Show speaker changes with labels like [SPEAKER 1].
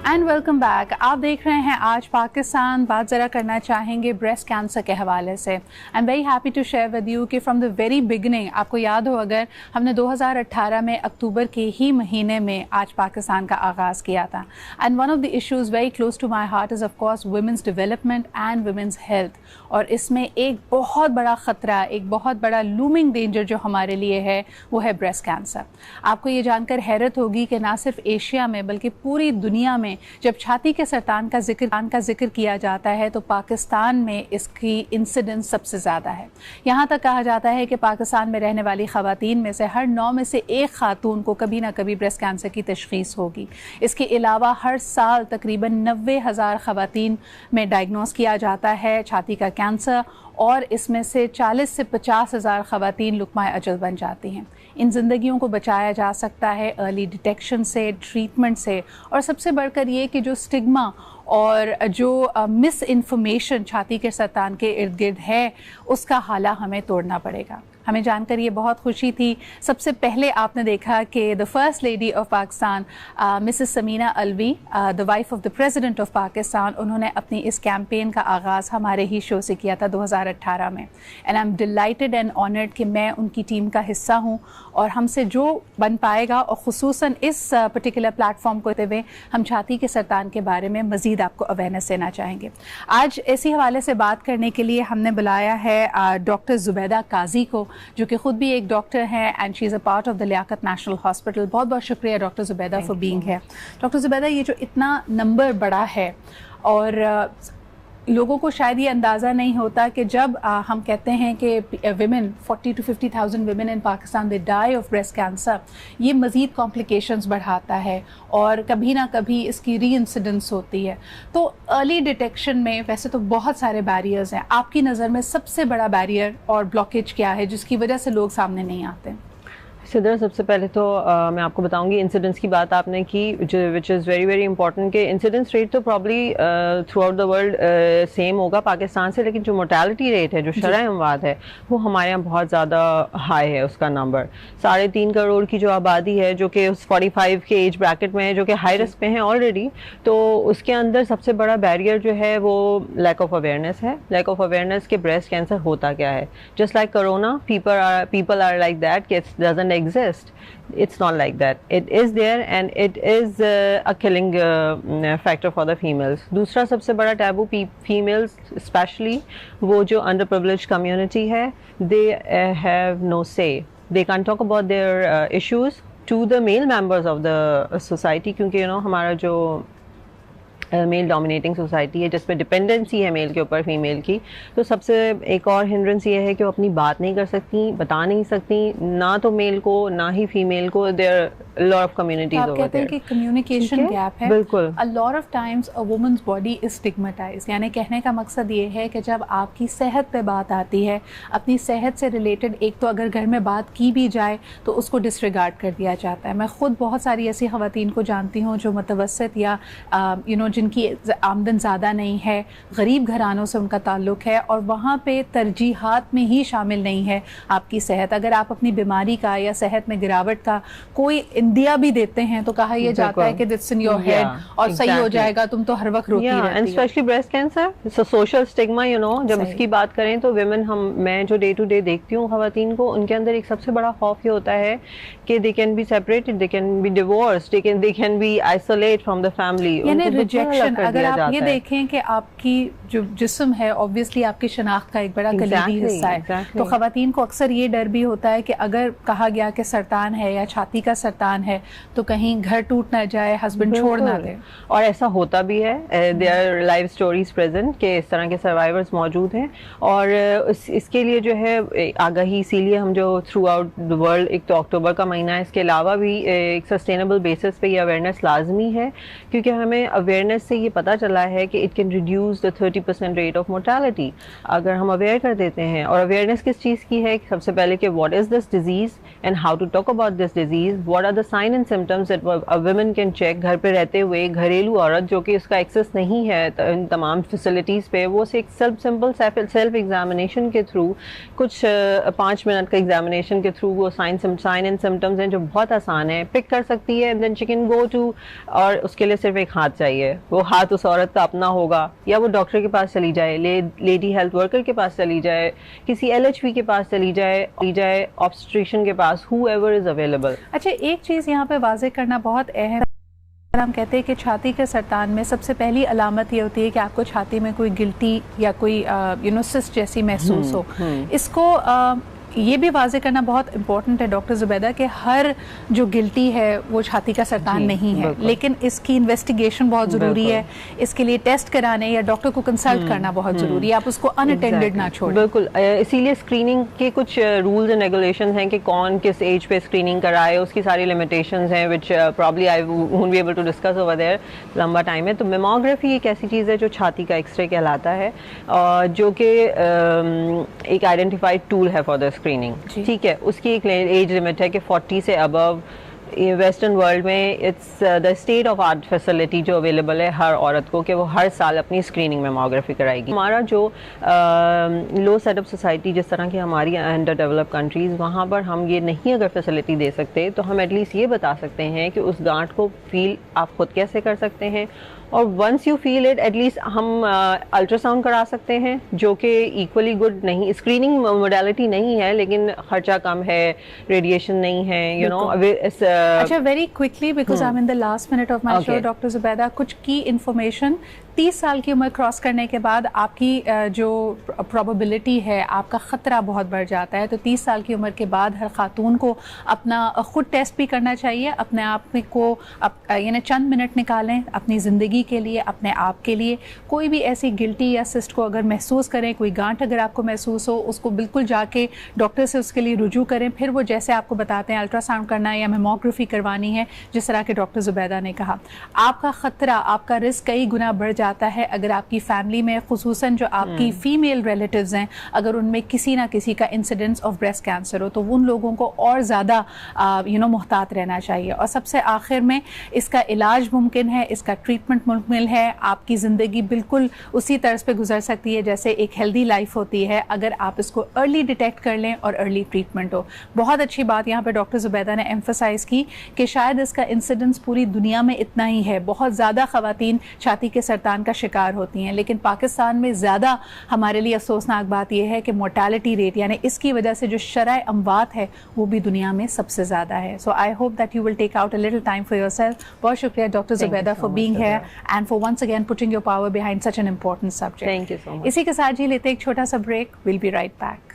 [SPEAKER 1] And welcome back. آپ دیکھ رہے ہیں آج پاکستان. بات ذرا کرنا چاہیں گے بریسٹ کینسر کے حوالے سے. I am very happy to share with you کہ فرام دا ویری بگننگ, آپ کو یاد ہو اگر, ہم نے 2018 میں اکتوبر کے ہی مہینے میں آج پاکستان کا آغاز کیا تھا. And one of the issues very close to my heart is of course women's development and women's health. اور اس میں ایک بہت بڑا خطرہ, ایک بہت بڑا لومنگ ڈینجر جو ہمارے لیے ہے وہ ہے بریسٹ کینسر. آپ کو یہ جان کر حیرت ہوگی کہ نہ صرف ایشیا میں بلکہ پوری دنیا میں جب چھاتی کے سرطان کا ذکر کیا جاتا ہے تو پاکستان میں اس کی انسیڈنس سب سے زیادہ ہے. یہاں تک کہا جاتا ہے کہ پاکستان میں رہنے والی خواتین میں سے ہر 9 میں سے 1 خاتون کو کبھی نہ کبھی بریسٹ کینسر کی تشخیص ہوگی. اس کے علاوہ ہر سال تقریباً 90,000 خواتین میں ڈائگنوز کیا جاتا ہے چھاتی کا کینسر, اور اس میں سے 40 سے 50,000 خواتین لقمہ اجل بن جاتی ہیں. ان زندگیوں کو بچایا جا سکتا ہے ارلی ڈیٹیکشن سے, ٹریٹمنٹ سے, اور سب سے بڑھ کر یہ کہ جو اسٹگما اور جو مس انفارمیشن چھاتی کے سرطان کے ارد گرد ہے اس کا حالہ ہمیں توڑنا پڑے گا. ہمیں جان کر یہ بہت خوشی تھی. سب سے پہلے آپ نے دیکھا کہ the first lady of Pakistan Mrs Samina الوی, the wife of the president of Pakistan, انہوں نے اپنی اس کیمپین کا آغاز ہمارے ہی شو سے کیا تھا 2018 میں. And I am delighted and honoured کہ میں ان کی ٹیم کا حصہ ہوں, اور ہم سے جو بن پائے گا, اور خصوصاً اس پرٹیکولر پلیٹ فارم کو ہوتے ہوئے ہم چھاتی کے سرطان کے بارے میں مزید آپ کو اویئرنیس دینا چاہیں گے. آج اسی حوالے سے بات کرنے کے لیے ہم نے بلایا ہے ڈاکٹر زبیدہ قاضی کو, جو کہ خود بھی ایک ڈاکٹر ہیں, and she is a part of the Liaquat national hospital. بہت بہت شکریہ ڈاکٹر زبیدہ فار بینگ ہے. ڈاکٹر زبیدہ, یہ جو اتنا نمبر بڑا ہے اور لوگوں کو شاید یہ اندازہ نہیں ہوتا کہ جب ہم کہتے ہیں کہ women 40,000 to 50,000 women in Pakistan they dye of breast cancer, یہ مزید کمپلیکیشنز بڑھاتا ہے اور کبھی نہ کبھی اس کی ری انسیڈنس ہوتی ہے. تو ارلی ڈیٹیکشن میں ویسے تو بہت سارے بیریئرز ہیں, آپ کی نظر میں سب سے بڑا بیریئر اور بلاکیج کیا ہے جس کی وجہ سے لوگ سامنے نہیں آتے؟
[SPEAKER 2] صدر, سب سے پہلے تو میں آپ کو بتاؤں گی انسیڈنس کی بات آپ نے کی, وچ از ویری ویری امپورٹنٹ, کہ انسیڈنس ریٹ تو probably through out the world same ہوگا پاکستان سے, لیکن جو مورٹیلٹی ریٹ ہے, جو شرح اموات ہے, وہ ہمارے یہاں بہت زیادہ ہائی ہے. اس کا نمبر 3.5 کروڑ کی جو آبادی ہے, جو کہ اس 45 کے ایج بریکٹ میں ہے, جو کہ ہائی رسک پہ ہیں آلریڈی, تو اس کے اندر سب سے بڑا بیریئر جو ہے وہ لیک آف اویئرنیس ہے. لیک آف اویئرنیس کہ بریسٹ کینسر ہوتا کیا ہے. Just like corona, people are like that, it doesn't exist. It's not like that. It is there and it is a killing factor for the females. دوسرا سب سے بڑا taboo females especially وہ جو underprivileged community ہے, they have no say. They can't talk about their issues to the male members of the society, کیونکہ ہمارا جو میل dominating society ہے جس میں ڈپینڈنسی ہے میل کے اوپر فیمیل کی, تو سب سے ایک اور ہنڈرنس یہ ہے کہ وہ اپنی بات نہیں کر سکتی, بتا نہیں سکتی, نہ تو میل کو نہ ہی فیمیل کو. دیر lot of communities over there.
[SPEAKER 1] آپ کہتے ہیں کہ کمیونیکیشن گیپ ہے.
[SPEAKER 2] بالکل.
[SPEAKER 1] a lot of times a woman's body is stigmatized. یعنی کہنے کا مقصد یہ ہے کہ جب آپ کی صحت پہ بات آتی ہے, اپنی صحت سے ریلیٹڈ, ایک تو اگر گھر میں بات کی بھی جائے تو اس کو ڈسریگارڈ کر دیا جاتا ہے. میں خود بہت ساری ایسی خواتین کو جانتی ہوں جو متوسط یا جن کی آمدن زیادہ نہیں ہے, غریب گھرانوں سے ان کا تعلق ہے, اور وہاں پہ ترجیحات میں ہی شامل نہیں ہے آپ کی صحت. اگر آپ اپنی بیماری کا یا صحت میں گراوٹ کا کوئی اندیا بھی دیتے ہیں تو کہا یہ جاتا ہے کہ دٹس ان یور ہیڈ اور صحیح ہو جائے گا, تم تو ہر وقت روتی رہتی ہو.
[SPEAKER 2] And especially breast cancer it's a social stigma, جب اس کی بات کریں تو ویمن, میں جو ڈے ٹو ڈے دیکھتی ہوں خواتین کو, ان کے اندر ایک سب سے بڑا خوف یہ ہوتا ہے کہ they can be separated, they can be divorced, they can be isolate from the family.
[SPEAKER 1] یعنی ریجیکشن. اگر آپ یہ دیکھیں کہ آپ کی جو جسم ہے اوبویسلی آپ کی شناخت کا ایک بڑا کلیدی حصہ ہے, تو خواتین کو اکثر یہ ڈر بھی ہوتا ہے کہ اگر کہا گیا کہ سرطان ہے یا چھاتی کا سرطان ہے تو کہیں گھر ٹوٹ نہ جائے, ہسبینڈ چھوڑ نہ دے. اور
[SPEAKER 2] ایسا ہوتا بھی ہے, there our life stories present کہ اس طرح کے سروائیورز موجود ہیں. اور اس کے لیے جو ہے آگاہی, اسی لیے ہم جو تھرو آؤٹ دا ورلڈ, ایک تو اکتوبر کا مہینہ ہے, اس کے علاوہ بھی ایک سسٹینیبل بیسس پہ یہ اویئرنیس لازمی ہے, کیونکہ ہمیں اویئرنیس اویئرنیس سے یہ پتہ چلا ہے کہ it can reduce the 30% rate of mortality. اگر ہم اویئر کر دیتے ہیں, اور اویئرنیس کس چیز کی ہے, سب سے پہلے کہ what is this disease and how to talk about this disease, what are the sign and symptoms that women can check. گھر پہ رہتے ہوئے گھریلو عورت جو کہ اس کا ایکسیس نہیں ہے ان تمام فیسلٹیز پہ, وہ ایک سمپل سیلف ایگزامینیشن کے تھرو, کچھ 5 منٹ کا ایگزامینیشن کے تھرو وہ سائن اینڈ سمٹمز ہیں جو بہت آسان ہے, پک کر سکتی ہے. دین شی کین گو ٹو, اور اس کے لیے صرف ایک ہاتھ چاہیے, وہ ہاتھ اس عورت کا اپنا ہوگا, یا وہ ڈاکٹر کے پاس چلی جائے, لیڈی ہیلتھ ورکر کے پاس چلی جائے, کسی LHP کے پاس چلی جائے, آبسٹریشن کے پاس, ہو ایور از اویلیبل.
[SPEAKER 1] اچھا, ایک چیز یہاں پہ واضح کرنا بہت اہم, ہم کہتے ہیں کہ چھاتی کے سرطان میں سب سے پہلی علامت یہ ہوتی ہے کہ آپ کو چھاتی میں کوئی گلٹی یا کوئی سسٹ جیسی محسوس ہو. اس کو یہ بھی واضح کرنا بہت امپورٹنٹ ہے ڈاکٹر زبیدہ کہ ہر جو گلٹی ہے وہ چھاتی کا سرطان نہیں ہے, لیکن اس کی انویسٹیگیشن بہت ضروری ہے, اس کے لیے ٹیسٹ کرانے یا ڈاکٹر کو کنسلٹ کرنا بہت ضروری ہے, آپ اس کو ان اٹینڈڈ نہ چھوڑیں.
[SPEAKER 2] بالکل, اسی لیے اسکریننگ کے کچھ رولز اینڈ ریگولیشنز ہیں کہ کون کس ایج پہ اسکریننگ کرائے, اس کی ساری لمیٹیشنز ہیں which probably I won't be able to discuss over there, لمبا ٹائم ہے. تو میموگرافی ایک ایسی چیز ہے جو چھاتی کا ایکس رے کہلاتا ہے, جو کہ ایک آئیڈینٹیفائڈ ٹول ہے فار دا اسکریننگ. ٹھیک ہے, اس کی ایک ایج لمٹ ہے کہ 40 سے ابو. ویسٹرن ورلڈ میں it's the state of the art جو اویلیبل ہے ہر عورت کو کہ وہ ہر سال اپنی اسکریننگ میموگرافی کرائے گی. ہمارا جو لو سیٹ اپ سوسائٹی جس طرح کی ہماری انڈر ڈیولپ کنٹریز, وہاں پر ہم یہ نہیں اگر فیسلٹی دے سکتے تو ہم ایٹ لیسٹ یہ بتا سکتے ہیں کہ اس گانٹھ کو فیل آپ خود کیسے کر سکتے ہیں, اور once you feel it at least ہم الٹرا ساؤنڈ کرا سکتے ہیں جو کہ ایکولی گڈ نہیں, اسکریننگ موڈیلٹی نہیں ہے لیکن خرچہ کم ہے, ریڈیشن نہیں ہے, یو نو.
[SPEAKER 1] اچھا, very quickly because I am in the last minute of my show, doctor Zubaida, کچھ کی انفارمیشن. 30 سال کی عمر کراس کرنے کے بعد آپ کی جو پروبیبلٹی ہے, آپ کا خطرہ بہت بڑھ جاتا ہے, تو 30 سال کی عمر کے بعد ہر خاتون کو اپنا خود ٹیسٹ بھی کرنا چاہیے, اپنے آپ کو یعنی چند منٹ نکالیں اپنی زندگی کے لیے, اپنے آپ کے لیے. کوئی بھی ایسی گلٹی یا سسٹ کو اگر محسوس کریں, کوئی گانٹھ اگر آپ کو محسوس ہو, اس کو بالکل جا کے ڈاکٹر سے اس کے لیے رجوع کریں. پھر وہ جیسے آپ کو بتاتے ہیں الٹرا ساؤنڈ کرنا ہے یا میموگرافی کروانی ہے, جس طرح کہ ڈاکٹر زبیدہ نے کہا, آپ کا خطرہ, آپ کا رسک کئی گنا بڑھ جاتا ہے اگر آپ کی فیملی میں, خصوصاً جو آپ کی فیمیل ریلیٹیوز ہیں, اگر ان میں کسی نہ کسی کا انسیڈنس آف بریسٹ کینسر ہو, تو ان لوگوں کو اور زیادہ محتاط رہنا چاہیے. اور سب سے آخر میں, اس کا علاج ممکن ہے, اس کا ٹریٹمنٹ ممکن ہے, آپ کی زندگی بالکل اسی طرز پہ گزر سکتی ہے جیسے ایک ہیلدی لائف ہوتی ہے اگر آپ اس کو ارلی ڈیٹیکٹ کر لیں اور ارلی ٹریٹمنٹ ہو. بہت اچھی بات یہاں پہ ڈاکٹر زبیدہ نے ایمفسائز کی کہ شاید اس کا انسیڈنس پوری دنیا میں اتنا ہی ہے, بہت زیادہ خواتین چھاتی کے سرطان کا شکار ہوتی ہیں, لیکن پاکستان میں زیادہ ہمارے لیے افسوسناک بات یہ ہے کہ مورٹیلٹی ریٹ, یعنی اس کی وجہ سے جو شرح اموات ہے, وہ بھی دنیا میں سب سے زیادہ ہے. So I hope that you will take out a little time for yourself. بہت شکریہ doctor Zubaida for being here and for once again putting your power behind such an important subject.
[SPEAKER 2] Thank you so much.
[SPEAKER 1] اسی کے ساتھ جی لیتے ایک چھوٹا سا break, we'll be right back.